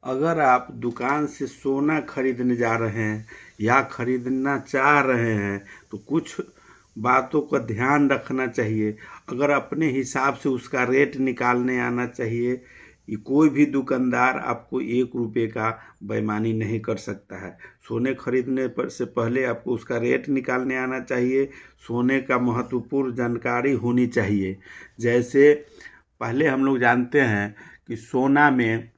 अगर आप दुकान से सोना खरीदने जा रहे हैं या खरीदना चाह रहे हैं तो कुछ बातों का ध्यान रखना चाहिए। अगर अपने हिसाब से उसका रेट निकालने आना चाहिए। ये कोई भी दुकानदार आपको 1 रुपये का बेईमानी नहीं कर सकता है। सोने खरीदने पर से पहले आपको उसका रेट निकालने आना चाहिए। सोने का महत्वपूर्ण जानकारी होनी चाहिए। जैसे पहले हम लोग जानते हैं कि सोना में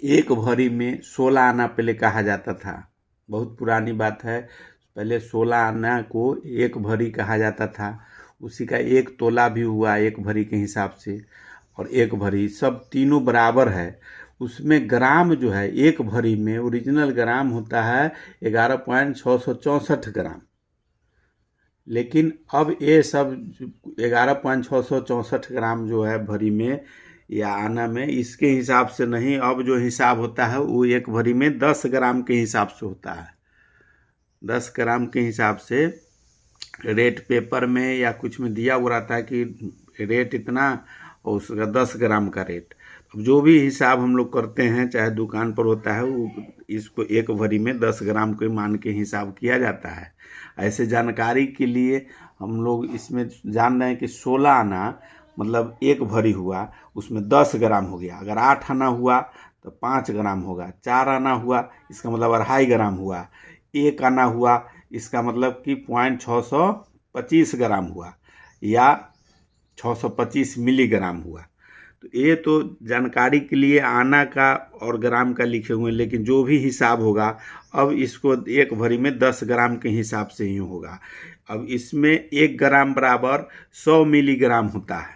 1 भरी में 16 आना पहले कहा जाता था। बहुत पुरानी बात है। पहले 16 आना को 1 भरी कहा जाता था। उसी का 1 तोला भी हुआ 1 भरी के हिसाब से, और 1 भरी सब तीनों बराबर है। उसमें ग्राम जो है 1 भरी में ओरिजिनल ग्राम होता है 11.664 ग्राम। लेकिन अब ये सब 11.664 ग्राम जो है भरी में या आना में, इसके हिसाब से नहीं। अब जो हिसाब होता है वो 1 भरी में 10 ग्राम के हिसाब से होता है। 10 ग्राम के हिसाब से रेट पेपर में या कुछ में दिया हुआ रहता है कि रेट इतना और उसका 10 ग्राम का रेट। अब जो भी हिसाब हम लोग करते हैं चाहे दुकान पर होता है वो इसको 1 भरी में 10 ग्राम के मान के हिसाब किया जाता है। ऐसे जानकारी के लिए हम लोग इसमें जान रहे हैं कि 16 आना मतलब 1 भरी हुआ, उसमें 10 ग्राम हो गया। अगर 8 आना हुआ तो 5 ग्राम होगा। 4 आना हुआ इसका मतलब 2.5 ग्राम हुआ। 1 आना हुआ इसका मतलब कि 0.625 ग्राम हुआ या 625 मिलीग्राम हुआ। तो ये तो जानकारी के लिए आना का और ग्राम का लिखे हुए हैं, लेकिन जो भी हिसाब होगा अब इसको 1 भरी में 10 ग्राम के हिसाब से ही होगा। अब इसमें 1 ग्राम बराबर 100 मिलीग्राम होता है।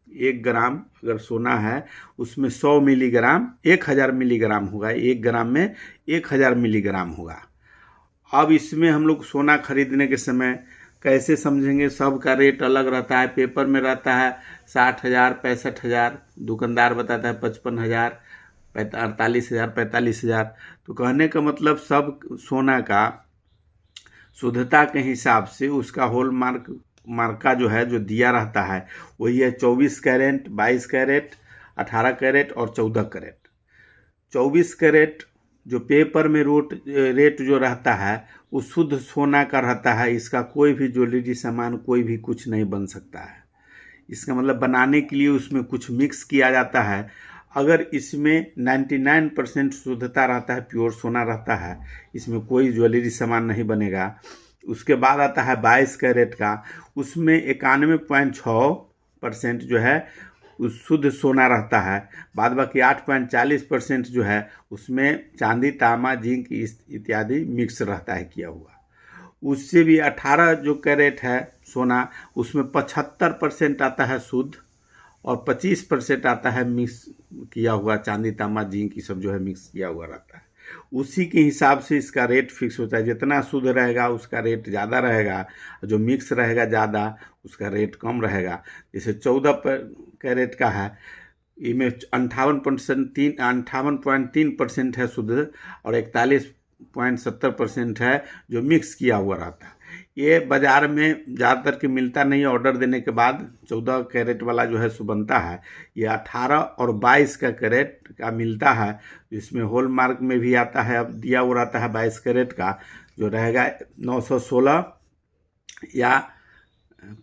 1 ग्राम अगर सोना है उसमें 100 मिलीग्राम 1000 मिलीग्राम होगा। 1 ग्राम में 1000 मिलीग्राम होगा। अब इसमें हम लोग सोना खरीदने के समय कैसे समझेंगे? सबका रेट अलग रहता है। पेपर में रहता है 60,000 65,000, दुकानदार बताता है 55,000 48,000 45,000। तो कहने का मतलब सब सोना का शुद्धता के हिसाब से उसका हॉल मार्का जो है जो दिया रहता है वही है 24 कैरेट 22 कैरेट 18 कैरेट और 14 कैरेट। 24 कैरेट जो पेपर में रेट जो रहता है वो शुद्ध सोना का रहता है। इसका कोई भी ज्वेलरी सामान कोई भी कुछ नहीं बन सकता है। इसका मतलब बनाने के लिए उसमें कुछ मिक्स किया जाता है। अगर इसमें 99% शुद्धता रहता है, प्योर सोना रहता है, इसमें कोई ज्वेलरी सामान नहीं बनेगा। उसके बाद आता है 22 कैरेट का, उसमें 91.6% जो है शुद्ध सोना रहता है। बाद बाकी 8.40% जो है उसमें चांदी तांबा जिंक इत्यादि मिक्स रहता है किया हुआ। उससे भी 18 जो कैरेट है सोना उसमें 75% आता है शुद्ध और 25% आता है मिक्स किया हुआ चांदी तांबा जिंक ये सब जो है मिक्स किया हुआ रहता है। उसी के हिसाब से इसका रेट फिक्स होता है। जितना शुद्ध रहेगा उसका रेट ज़्यादा रहेगा, जो मिक्स रहेगा ज़्यादा उसका रेट कम रहेगा। जैसे 14 कैरेट का है, इसमें 58.3% है शुद्ध और 41.70% है जो मिक्स किया हुआ रहता है। ये बाज़ार में ज़्यादातर के मिलता नहीं है। ऑर्डर देने के बाद 14 कैरेट वाला जो है सो बनता है। ये 18 और 22 का कैरेट का मिलता है, जिसमें हॉल मार्क में भी आता है। अब दिया हुआ रहता है 22 कैरेट का जो रहेगा 916 या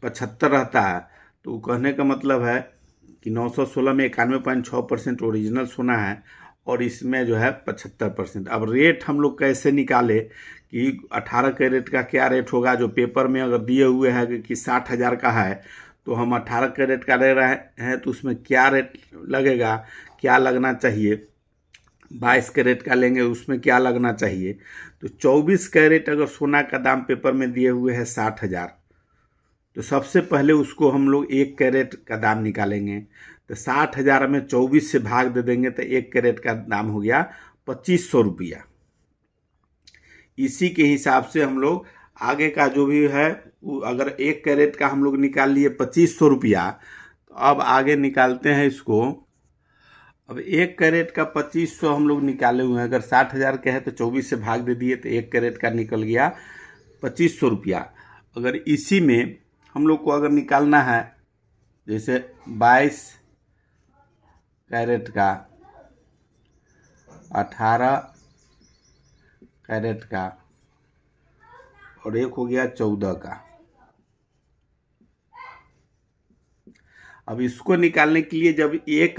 75 रहता है। तो कहने का मतलब है कि 916 में 91.6% ओरिजिनल सोना है और इसमें जो है 75%। अब रेट हम लोग कैसे निकाले कि 18 कैरेट का क्या रेट होगा? जो पेपर में अगर दिए हुए हैं कि 60,000 का है तो हम 18 कैरेट का ले रहे हैं तो उसमें क्या रेट लगेगा, क्या लगना चाहिए? 22 कैरेट का लेंगे उसमें क्या लगना चाहिए? तो 24 कैरेट अगर सोना का दाम पेपर में दिए हुए है 60,000, तो सबसे पहले उसको हम लोग 1 कैरेट का दाम निकालेंगे। तो 60,000 में 24 से भाग दे देंगे तो 1 कैरेट का दाम हो गया 2500 रुपया। इसी के हिसाब से हम लोग आगे का जो भी है अगर 1 कैरेट का हम लोग निकाल लिए 2500 रुपया, तो अब आगे निकालते हैं इसको। अब 1 कैरेट का 2500 हम लोग निकाले हुए हैं। अगर 60,000 का है तो 24 से भाग दे दिए तो 1 कैरेट का निकल गया 2500 रुपया। अगर इसी में हम लोग को अगर निकालना है जैसे 22 कैरेट का 18 कैरेट का और एक हो गया 14 का। अब इसको निकालने के लिए जब एक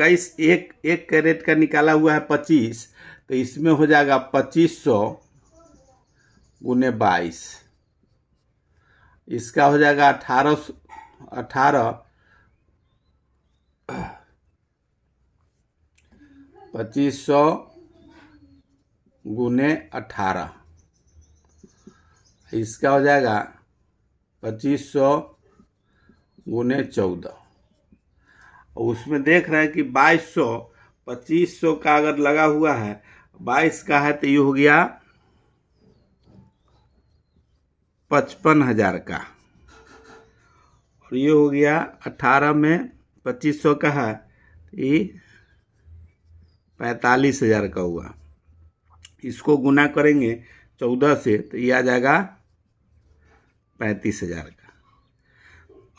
कैरेट का निकाला हुआ है 25, तो इसमें हो जाएगा 2500 गुने 22, इसका हो जाएगा 18 2500 गुने 18, इसका हो जाएगा 2500 गुने 14। उसमें देख रहे हैं कि 2200, 2500 का अगर लगा हुआ है 22 का है तो ये हो गया 55,000 का, और ये हो गया 18 में 2500 का है ये 45,000 का हुआ। इसको गुना करेंगे 14 से तो ये आ जाएगा 35,000 का।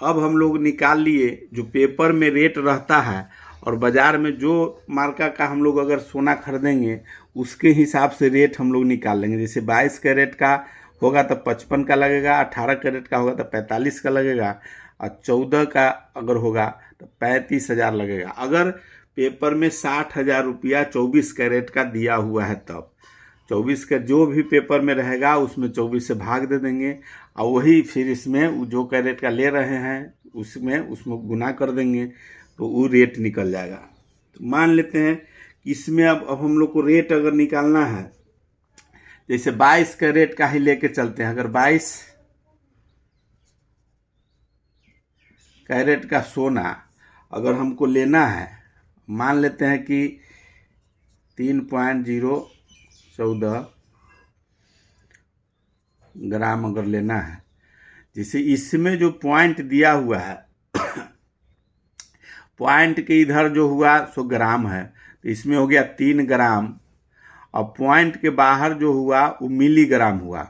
अब हम लोग निकाल लिए जो पेपर में रेट रहता है और बाज़ार में जो मार्का का हम लोग अगर सोना खरीदेंगे उसके हिसाब से रेट हम लोग निकाल लेंगे। जैसे 22 कैरेट का होगा तो 55 का लगेगा, 18 कैरेट का होगा तो 45 का लगेगा, और 14 का अगर होगा तो 35,000 लगेगा। अगर पेपर में 60,000 रुपया 24 कैरेट का दिया हुआ है तब 24 का जो भी पेपर में रहेगा उसमें 24 से भाग दे देंगे, और वही फिर इसमें जो कैरेट का ले रहे हैं उसमें गुना कर देंगे तो वो रेट निकल जाएगा। तो मान लेते हैं कि इसमें अब हम लोग को रेट अगर निकालना है, जैसे 22 कैरेट का ही लेके चलते हैं। अगर 22 कैरेट का सोना अगर हमको लेना है, मान लेते हैं कि 3.014 ग्राम अगर लेना है, जैसे इसमें जो पॉइंट दिया हुआ है पॉइंट के इधर जो हुआ सो ग्राम है, तो इसमें हो गया 3 ग्राम, और पॉइंट के बाहर जो हुआ वो मिलीग्राम हुआ,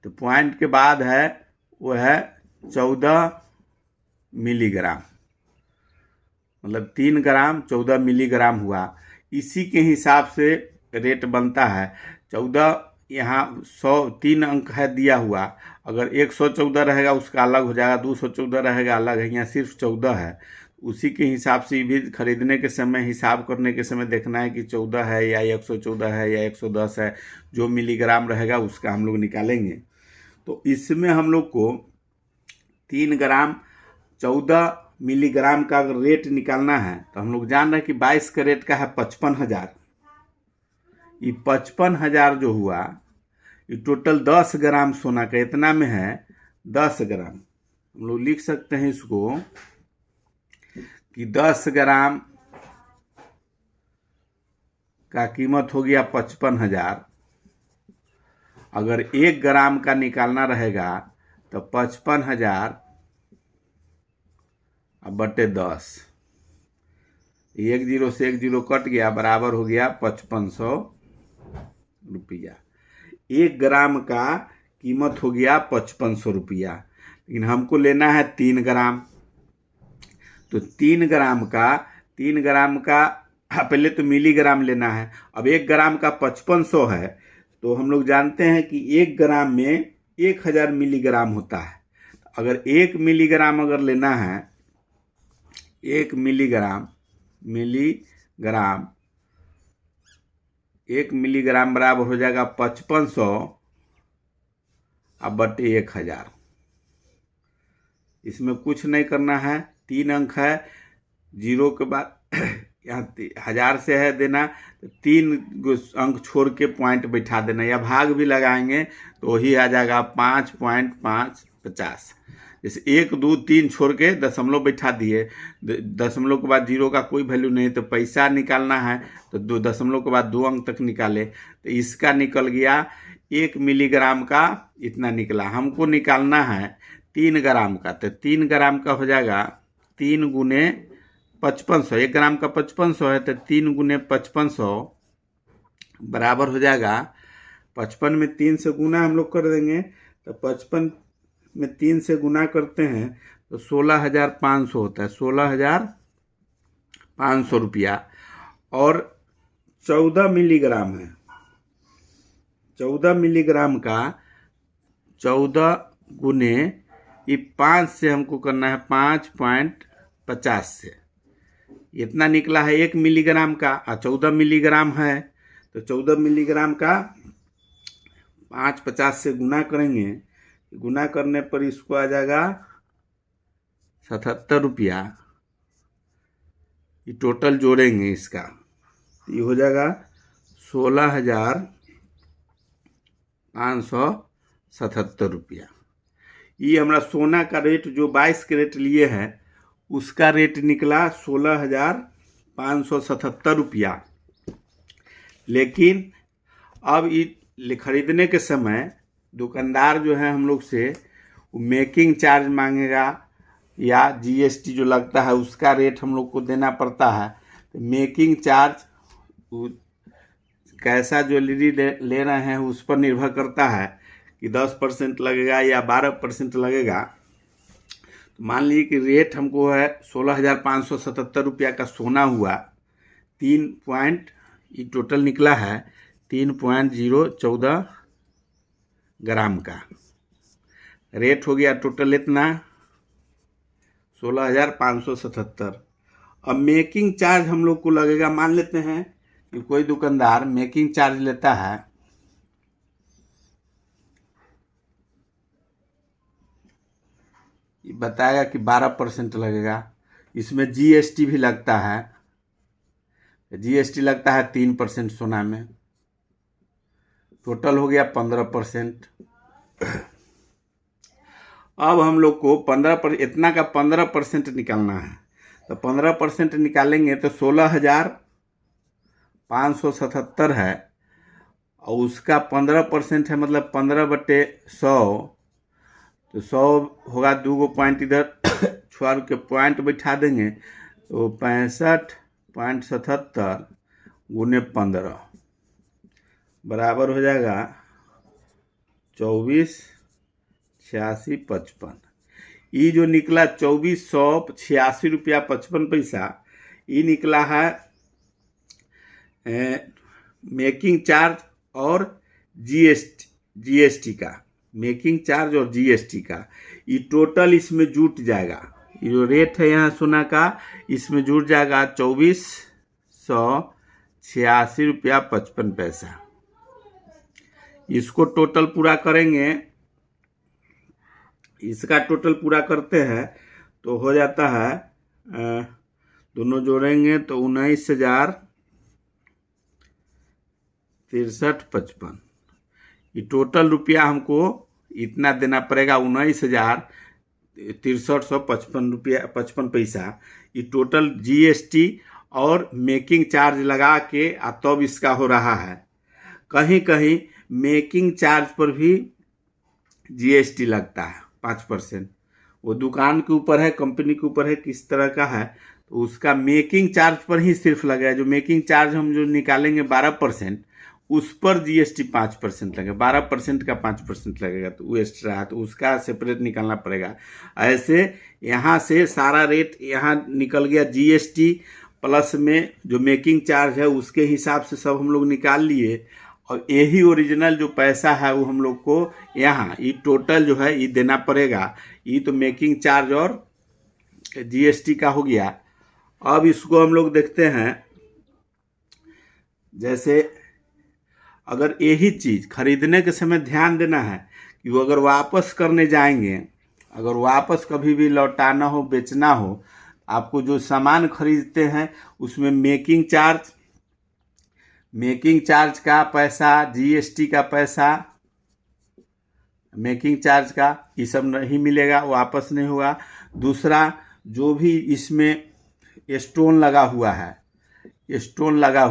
तो पॉइंट के बाद है वो है 14 मिलीग्राम, मतलब 3 ग्राम 14 मिलीग्राम हुआ। इसी के हिसाब से रेट बनता है। 14 यहाँ 103 अंक है दिया हुआ, अगर 114 रहेगा उसका अलग हो जाएगा, 214 रहेगा अलग है, यहाँ सिर्फ 14 है। उसी के हिसाब से भी खरीदने के समय हिसाब करने के समय देखना है कि 14 है या 114 है या 110 है, जो मिलीग्राम रहेगा उसका हम लोग निकालेंगे। तो इसमें हम लोग को 3 ग्राम 14 मिलीग्राम का अगर रेट निकालना है तो हम लोग जान रहे हैं कि 22 कैरेट का है 55,000। ये 55,000 जो हुआ ये टोटल 10 ग्राम सोना का इतना में है 10 ग्राम। हम लोग लिख सकते हैं इसको कि 10 ग्राम का कीमत हो गया 55,000। अगर 1 ग्राम का निकालना रहेगा तो 55,000 बटे 10, 1 जीरो से 1 जीरो कट गया, बराबर हो गया 5500 रुपया। 1 ग्राम का कीमत हो गया 5500 रुपया, लेकिन हमको लेना है 3 ग्राम, तो 3 ग्राम का पहले तो मिलीग्राम लेना है। अब 1 ग्राम का 5500 है, तो हम लोग जानते हैं कि 1 ग्राम में 1000 मिलीग्राम होता है। अगर 1 मिलीग्राम अगर लेना है, 1 मिलीग्राम बराबर हो जाएगा 5500 अब बटे 1000। इसमें कुछ नहीं करना है, 3 अंक है, जीरो के बाद यहाँ 1000 से है देना, तो 3 अंक छोड़ के पॉइंट बैठा देना, या भाग भी लगाएंगे तो वही आ जाएगा 5.550। जैसे 1 2 3 छोड़ के दशमलव बैठा दिए, दशमलव के बाद जीरो का कोई वैल्यू नहीं, तो पैसा निकालना है तो 2 दशमलव के बाद 2 अंक तक निकाले, तो इसका निकल गया 1 मिलीग्राम का इतना निकला। हमको निकालना है 3 ग्राम का, तो 3 ग्राम का हो जाएगा 3 गुने 5500। 1 ग्राम का 5500 है, तो 3 गुने 5500 बराबर हो जाएगा 55 में 3 से गुना हम लोग कर देंगे, तो 55 में 3 से गुना करते हैं तो 16,500 होता है, 16,500 रुपया। और 14 मिलीग्राम है। 14 मिलीग्राम का 14 गुने ये 5 से हमको करना है 5.50 से, इतना निकला है 1 मिलीग्राम का। 14 मिलीग्राम है तो 14 मिलीग्राम का 5.50 से गुना करेंगे, गुना करने पर इसको आ जाएगा 77 रुपया। ये टोटल जोड़ेंगे इसका, ये हो जाएगा 16,577 रुपया। ये हमारा सोना का रेट जो 22 कैरेट लिए हैं उसका रेट निकला 16,577 रुपया। लेकिन अब ये खरीदने के समय दुकानदार जो है हम लोग से वो मेकिंग चार्ज मांगेगा या जीएसटी जो लगता है उसका रेट हम लोग को देना पड़ता है। तो मेकिंग चार्ज कैसा ज्वेलरी ले रहे हैं उस पर निर्भर करता है कि 10% लगेगा या 12% लगेगा। तो मान लीजिए कि रेट हमको है 16,577 रुपया का सोना हुआ, 3 ये टोटल निकला है 3.014 ग्राम का रेट हो गया टोटल इतना 16,577। अब मेकिंग चार्ज हम लोग को लगेगा, मान लेते हैं कि कोई दुकानदार मेकिंग चार्ज लेता है बताएगा कि 12% लगेगा, इसमें जीएसटी भी लगता है, जीएसटी लगता है 3% सोना में, टोटल हो गया 15%। अब हम लोग को 15% इतना का 15% निकालना है, तो 15% निकालेंगे तो 16,577 है और उसका 15% है, मतलब 15/100, तो 100 होगा, 2 पॉइंट इधर छोड़ के पॉइंट बैठा देंगे तो 65.77 गुने 15 बराबर हो जाएगा 24,86,55। ये जो निकला 2,486 रुपया 55 पैसा, ये निकला है मेकिंग चार्ज और जीएसटी का, मेकिंग चार्ज और जीएसटी का ये टोटल इसमें जुट जाएगा। ये जो रेट है यहाँ सोना का इसमें जुट जाएगा 2,486 रुपया 55 पैसा। इसको टोटल पूरा करेंगे, इसका टोटल पूरा करते हैं तो हो जाता है दोनों जोड़ेंगे तो 19,063.55। ये टोटल रुपया हमको इतना देना पड़ेगा 19,063.55 रुपया 55 पैसा। ये टोटल जीएसटी और मेकिंग चार्ज लगा के तब इसका हो रहा है। कहीं कहीं मेकिंग चार्ज पर भी जीएसटी लगता है 5%, वो दुकान के ऊपर है, कंपनी के ऊपर है किस तरह का है, तो उसका मेकिंग चार्ज पर ही सिर्फ लगेगा। जो मेकिंग चार्ज हम जो निकालेंगे 12%, उस पर जीएसटी 5% लगेगा, 12% का 5% लगेगा, तो वो एक्स्ट्रा है, तो उसका सेपरेट निकालना पड़ेगा। ऐसे यहाँ से सारा रेट यहाँ निकल गया, जीएसटी प्लस में जो मेकिंग चार्ज है उसके हिसाब से सब हम लोग निकाल लिए, और यही ओरिजिनल जो पैसा है वो हम लोग को यहाँ ये टोटल जो है ये देना पड़ेगा। ये तो मेकिंग चार्ज और जीएसटी का हो गया। अब इसको हम लोग देखते हैं, जैसे अगर यही चीज़ खरीदने के समय ध्यान देना है कि वो अगर वापस करने जाएंगे, अगर वापस कभी भी लौटाना हो, बेचना हो, आपको जो सामान खरीदते हैं उसमें मेकिंग चार्ज का पैसा, जीएसटी का पैसा, मेकिंग चार्ज का, ये सब नहीं मिलेगा, वापस नहीं होगा। दूसरा, जो भी इसमें स्टोन लगा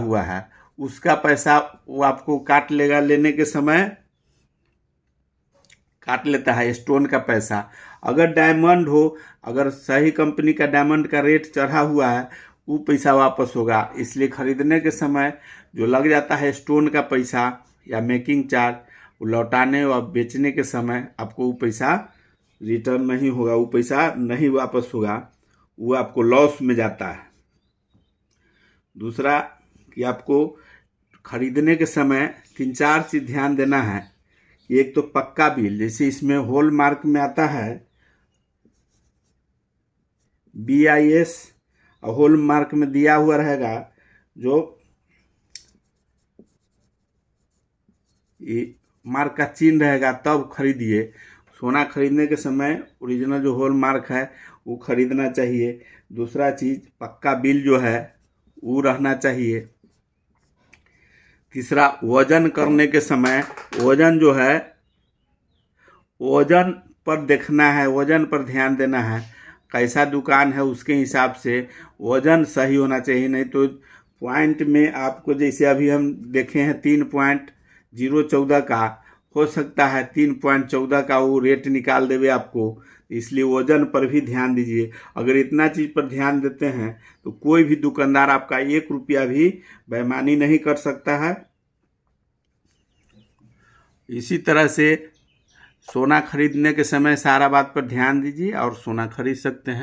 हुआ है उसका पैसा वो आपको काट लेगा, लेने के समय काट लेता है स्टोन का पैसा। अगर डायमंड हो, अगर सही कंपनी का डायमंड का रेट चढ़ा हुआ है, वो पैसा वापस होगा। इसलिए खरीदने के समय जो लग जाता है स्टोन का पैसा या मेकिंग चार्ज, वो लौटाने और बेचने के समय आपको वो पैसा रिटर्न नहीं होगा, वो पैसा नहीं वापस होगा, वो आपको लॉस में जाता है। दूसरा कि आपको खरीदने के समय 3-4 चीज़ ध्यान देना है। एक तो पक्का बिल, जैसे इसमें हॉल मार्क में आता है BIS, और हॉल मार्क में दिया हुआ रहेगा जो ये मार्क का चिन्ह रहेगा, तब खरीदिए। सोना खरीदने के समय ओरिजिनल जो हॉल मार्क है वो खरीदना चाहिए। दूसरा चीज़, पक्का बिल जो है वो रहना चाहिए। तीसरा, वजन करने के समय वजन जो है, वजन पर देखना है, वजन पर ध्यान देना है। कैसा दुकान है उसके हिसाब से वजन सही होना चाहिए, नहीं तो पॉइंट में आपको, जैसे अभी हम देखे हैं 3.014 का, हो सकता है 3.14 का वो रेट निकाल देवे आपको। इसलिए वजन पर भी ध्यान दीजिए। अगर इतना चीज़ पर ध्यान देते हैं तो कोई भी दुकानदार आपका 1 रुपया भी बेईमानी नहीं कर सकता है। इसी तरह से सोना खरीदने के समय सारा बात पर ध्यान दीजिए और सोना खरीद सकते हैं।